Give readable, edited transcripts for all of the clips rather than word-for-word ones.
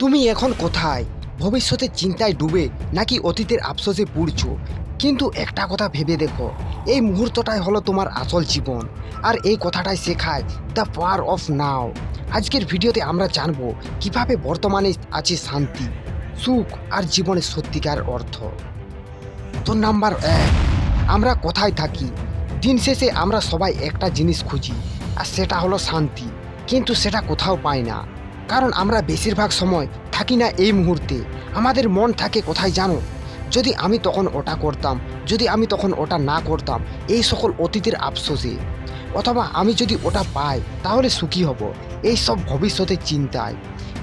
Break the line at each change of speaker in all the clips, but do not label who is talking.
তুমি এখন কোথায়? ভবিষ্যতের চিন্তায় ডুবে নাকি অতীতের আফসোসে পুড়ছো? কিন্তু একটা কথা ভেবে দেখো, এই মুহূর্তটাই হলো তোমার আসল জীবন। আর এই কথাটাই শেখায় দ্য পাওয়ার অফ নাও। আজকের ভিডিওতে আমরা জানবো কিভাবে বর্তমানে আছে শান্তি, সুখ আর জীবনের সত্যিকার অর্থ। তো নাম্বার 1, আমরা কোথায় থাকি? দিন শেষে আমরা সবাই একটা জিনিস খুঁজি, আর সেটা হলো শান্তি। কিন্তু সেটা কোথাও পাই না, কারণ আমরা বেশিরভাগ সময় থাকি না এই মুহূর্তে। আমাদের মন থাকে কোথায় জানো? যদি আমি তখন ওটা করতাম, যদি আমি তখন ওটা না করতাম, এই সকল অতীতের আফসোসে। অথবা আমি যদি ওটা পাই তাহলে সুখী হব, এই সব ভবিষ্যতের চিন্তায়।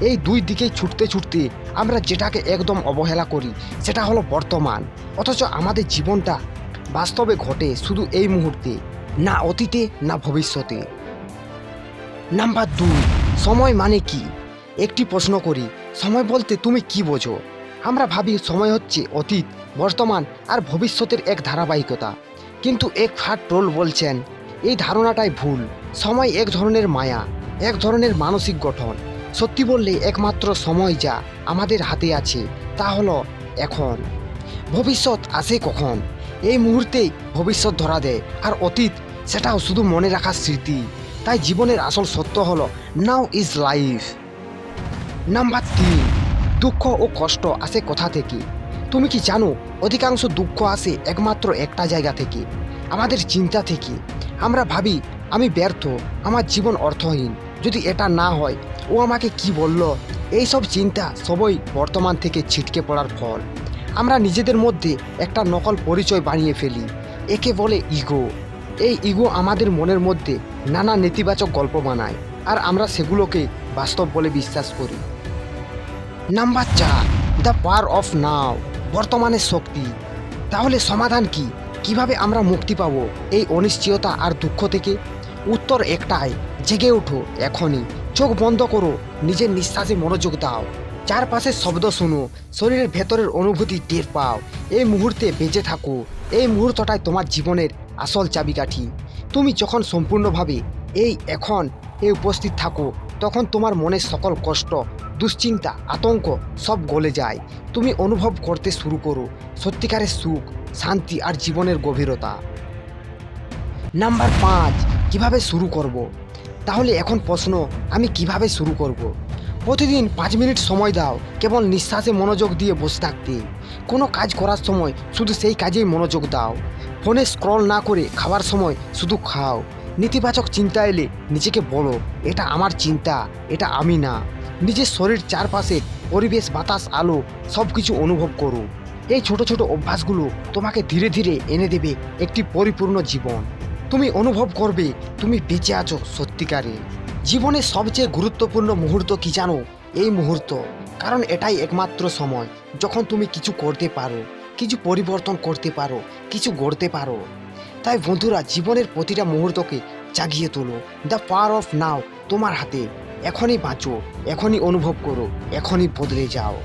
এই দুই দিকেই ছুটতে ছুটতে আমরা যেটাকে একদম অবহেলা করি সেটা হলো বর্তমান। অথচ আমাদের জীবনটা বাস্তবে ঘটে শুধু এই মুহূর্তে, না অতীতে না ভবিষ্যতে। নাম্বার 2, সময় মানে কি? একটি প্রশ্ন করি, সময় বলতে তুমি কি বোঝো? আমরা ভাবি সময় হচ্ছে অতীত, বর্তমান আর ভবিষ্যতের এক ধারাবাহিকতা। কিন্তু এক ফাট ট্রোল বলছেন এই ধারণাটাই ভুল। সময় এক ধরনের মায়া, এক ধরনের মানসিক গঠন। সত্যি বললে একমাত্র সময় যা আমাদের হাতে আছে তা হলো এখন। ভবিষ্যৎ আসে কখন? এই মুহূর্তেই ভবিষ্যৎ ধরা দেয়, আর অতীত সেটাও শুধু মনে রাখার স্মৃতি। তাই জীবনের আসল সত্য হলো নাও ইজ লাইফ। নাম্বার 3, দুঃখ ও কষ্ট আসে কোথা থেকে? তুমি কি জানো অধিকাংশ দুঃখ আসে একমাত্র একটা জায়গা থেকে, আমাদের চিন্তা থেকে। আমরা ভাবি আমি ব্যর্থ, আমার জীবন অর্থহীন, যদি এটা না হয় ও আমাকে কি বলল। এইসব চিন্তা সবই বর্তমান থেকে ছিটকে পড়ার ফল। আমরা নিজেদের মধ্যে একটা নকল পরিচয় বানিয়ে ফেলি, একে বলে ইগো। এই ইগো আমাদের মনের মধ্যে নানা নেতিবাচক গল্প বানায়, আর আমরা সেগুলোকে বাস্তব বলে বিশ্বাস করি। নাম্বার 4, দ্য পাওয়ার অফ নাও, বর্তমানের শক্তি। তাহলে সমাধান কি? কিভাবে আমরা মুক্তি পাবো এই অনিশ্চয়তা আর দুঃখ থেকে? উত্তর একটাই, জেগে ওঠো এখনই। চোখ বন্ধ করো, নিজের নিঃশ্বাসে মনোযোগ দাও, চারপাশের শব্দ শুনো, শরীরের ভেতরের অনুভূতি টের পাও। এই মুহূর্তে বেঁচে থাকো, এই মুহূর্তটাই তোমার জীবনের আসল চাবিকাঠি। তুমি যখন সম্পূর্ণভাবে এখন উপস্থিত থাকো, তখন তোমার মনের সকল কষ্ট, দুশ্চিন্তা, আতঙ্ক সব গলে যায়। তুমি অনুভব করতে শুরু করো সত্যিকারের সুখ, শান্তি আর জীবনের গভীরতা। নাম্বার 5, কিভাবে শুরু করব? তাহলে এখন প্রশ্ন, আমি কিভাবে শুরু করব? প্রতিদিন 5 মিনিট সময় দাও কেবল নিঃশ্বাসে মনোযোগ দিয়ে বসে থাকতে। কোনো কাজ করার সময় শুধু সেই কাজেই মনোযোগ দাও। ফোনে স্ক্রল না করে খাওয়ার সময় শুধু খাও। নেতিবাচক চিন্তা এলে নিজেকে বলো, এটা আমার চিন্তা, এটা আমি না। নিজের শরীর, চারপাশে পরিবেশ, বাতাস, আলো সব কিছু অনুভব করো। এই ছোট ছোট অভ্যাসগুলো তোমাকে ধীরে ধীরে এনে দেবে একটি পরিপূর্ণ জীবন। তুমি অনুভব করবে তুমি বেঁচে আছো সত্যিকারে। জীবনের সবচেয়ে গুরুত্বপূর্ণ মুহূর্ত কি জানো? এই মুহূর্ত। কারণ এটাই একমাত্র সময় যখন তুমি কিছু করতে পারো, কিছু পরিবর্তন করতে পারো, কিছু গড়তে পারো। তাই বন্ধুরা, জীবনের প্রতিটা মুহূর্তকে জাগিয়ে তোলো। দ্য পাওয়ার অফ নাও তোমার হাতে। এখনই বাঁচো, এখনই অনুভব করো, এখনই বদলে যাও।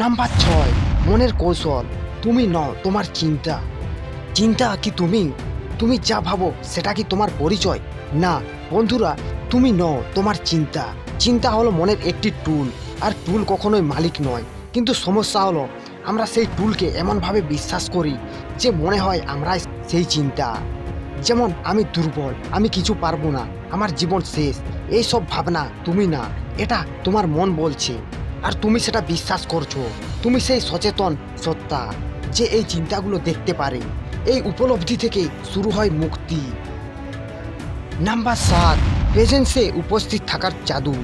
নাম্বার 6, মনের কৌশল। তুমি নও তোমার চিন্তা। চিন্তা কি তুমি? তুমি যা ভাবো সেটা কি তোমার পরিচয়? না বন্ধুরা, তুমি নও তোমার চিন্তা। চিন্তা হলো মনের একটি টুল, আর টুল কখনোই মালিক নয়। কিন্তু সমস্যা হলো আমরা সেই টুলকে এমনভাবে বিশ্বাস করি যে মনে হয় আমরাই সেই চিন্তা। যেমন আমি দুর্বল, আমি কিছু পারবো না, আমার জীবন শেষ। এই সব ভাবনা তুমি না, এটা তোমার মন বলছে, আর তুমি সেটা বিশ্বাস করছো। তুমি সেই সচেতন সত্তা যে এই চিন্তাগুলো দেখতে পারে। এই উপলব্ধি থেকে শুরু হয় মুক্তি। নাম্বার 7, প্রেজেন্সে উপস্থিত থাকার জাদু।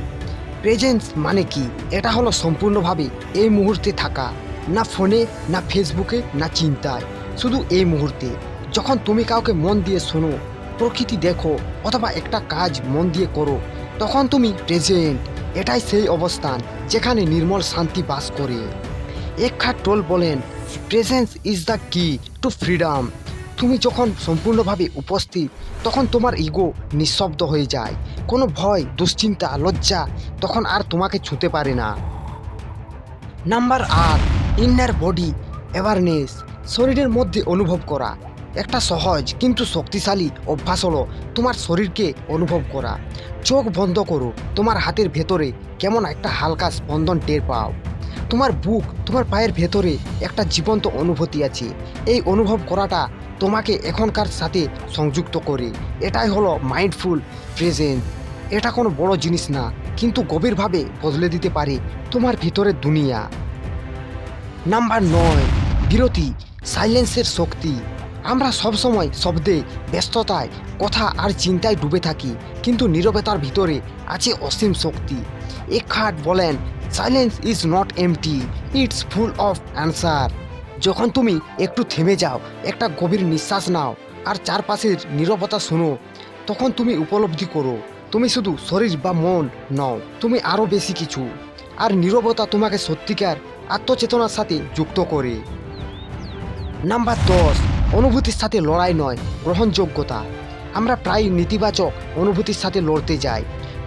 প্রেজেন্স মানে কি? এটা হলো সম্পূর্ণভাবে এই মুহূর্তে থাকা, না ফোনে, না ফেসবুকে, না চিন্তায়, শুধু এই মুহূর্তে। যখন তুমি কাউকে মন দিয়ে শোনো, প্রকৃতি দেখো, অথবা একটা কাজ মন দিয়ে করো, তখন তুমি প্রেজেন্ট। এটাই সেই অবস্থান যেখানে নির্মল শান্তি বাস করে। এক্খার্ট টোল বলেন, প্রেজেন্স ইজ দ্য কি টু ফ্রিডম। তুমি যখন সম্পূর্ণভাবে উপস্থিত, তখন তোমার ইগো নিঃশব্দ হয়ে যায়। কোনো ভয়, দুশ্চিন্তা, লজ্জা তখন আর তোমাকে ছুঁতে পারে না। নাম্বার 8, ইনার বডি অ্যাওয়ারনেস, শরীরের মধ্যে অনুভব করা। একটা সহজ কিন্তু শক্তিশালী অভ্যাস হলো তোমার শরীরকে অনুভব করা। চোখ বন্ধ করো, তোমার হাতের ভেতরে কেমন একটা হালকা স্পন্দন টের পাও। তোমার বুক, তোমার পায়ের ভেতরে একটা জীবন্ত অনুভূতি আছে। এই অনুভব করাটা তোমাকে এখনকার সাথে সংযুক্ত করে। এটাই হলো মাইন্ডফুল প্রেজেন্ট। এটা কোনো বড় জিনিস না, কিন্তু গভীরভাবে বদলে দিতে পারে তোমার ভিতরের দুনিয়া। নাম্বার 9, বিরতি, সাইলেন্সের শক্তি। আমরা সবসময় শব্দে, ব্যস্ততায়, কথা আর চিন্তায় ডুবে থাকি, কিন্তু নীরবতার ভিতরে আছে অসীম শক্তি। এখাট বলেন, silence is not empty, it's full of answer. যখন তুমি একটু থেমে যাও, একটা গভীর নিঃশ্বাস নাও আর চারপাশের নীরবতা শোনো, তখন তুমি উপলব্ধি করো তুমি শুধু শরীর বা মন নও, তুমি আরও বেশি কিছু। আর নীরবতা তোমাকে সত্যিকার আত্মচেতনার সাথে যুক্ত করে। নাম্বার 10, অনুভূতির সাথে লড়াই নয়, গ্রহণযোগ্যতা। আমরা প্রায় নেতিবাচক অনুভূতির সাথে লড়তে যাই।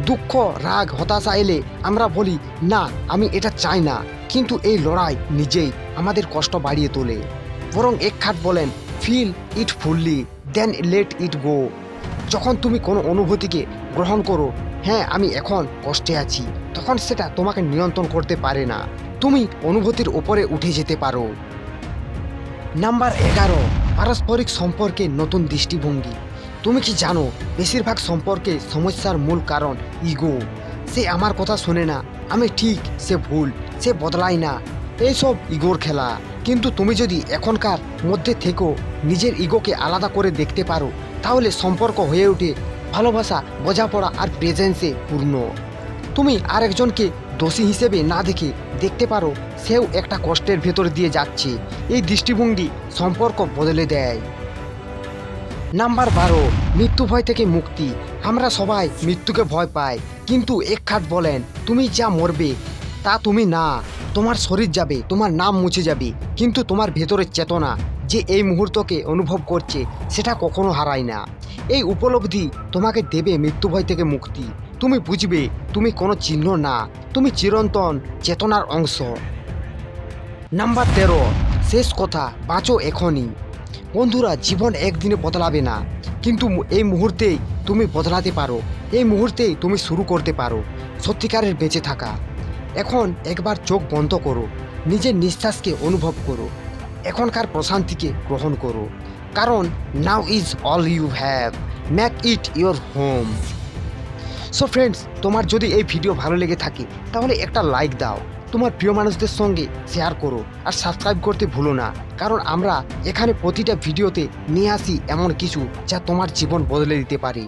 দুঃখ, রাগ, হতাশা এলে আমরা বলি, না আমি এটা চাই না, কিন্তু এই লড়াই নিজেই আমাদের কষ্ট বাড়িয়ে তোলে। বরং একখাট বলেন, feel it fully then let it go. যখন তুমি কোনো অনুভূতিকে গ্রহণ করো, হ্যাঁ আমি এখন কষ্টে আছি, তখন সেটা তোমাকে নিয়ন্ত্রণ করতে পারে না। তুমি অনুভূতির উপরে উঠে যেতে পারো। নাম্বার 11, পারস্পরিক সম্পর্কে নতুন দৃষ্টিভঙ্গি। তুমি কি জানো, বেশিরভাগ সম্পর্কে সমস্যার মূল কারণ ইগো। সে আমার কথা শোনে না, আমি ঠিক, সে ভুল, সে বদলায় না। এইসব ইগোর খেলা। কিন্তু তুমি যদি এখনকার মধ্যে থেকেও নিজের ইগোকে আলাদা করে দেখতে পারো, তাহলে সম্পর্ক হয়ে ওঠে ভালোবাসা, বোঝাপড়া আর প্রেজেন্সে পূর্ণ। তুমি আরেকজনকে দোষী হিসেবে না দেখে দেখতে পারো সেও একটা কষ্টের ভেতর দিয়ে যাচ্ছে। এই দৃষ্টিভঙ্গি সম্পর্ক বদলে দেয়। নাম্বার 12, মৃত্যু ভয় থেকে মুক্তি। আমরা সবাই মৃত্যুকে ভয় পাই, কিন্তু একখাট বলেন, তুমি যা মরবে তা তুমি না। তোমার শরীর যাবে, তোমার নাম মুছে যাবে, কিন্তু তোমার ভেতরের চেতনা যে এই মুহূর্তকে অনুভব করছে, সেটা কখনো হারায় না। এই উপলব্ধি তোমাকে দেবে মৃত্যু ভয় থেকে মুক্তি। তুমি বুঝবে তুমি কোনো চিহ্ন না, তুমি চিরন্তন চেতনার অংশ। নাম্বার 13, শেষ কথা, বাঁচো এখনই। বন্ধুরা, জীবন একদিনে বদলাবে না, কিন্তু এই মুহূর্তেই তুমি বদলাতে পারো। এই মুহূর্তেই তুমি শুরু করতে পারো সত্যিকারের বেঁচে থাকা। এখন একবার চোখ বন্ধ করো, নিজের নিঃশ্বাসকে অনুভব করো, এখনকার প্রশান্তিকে গ্রহণ করো। কারণ now is all you have, make it your home. So friends, তোমার যদি এই ভিডিও ভালো লেগে থাকে তাহলে একটা লাইক দাও, তোমার প্রিয় মানুষদের সঙ্গে শেয়ার করো আর সাবস্ক্রাইব করতে ভুলো না। কারণ আমরা এখানে প্রতিটা ভিডিওতে নিয়ে আসি এমন কিছু যা তোমার জীবন বদলে দিতে পারে।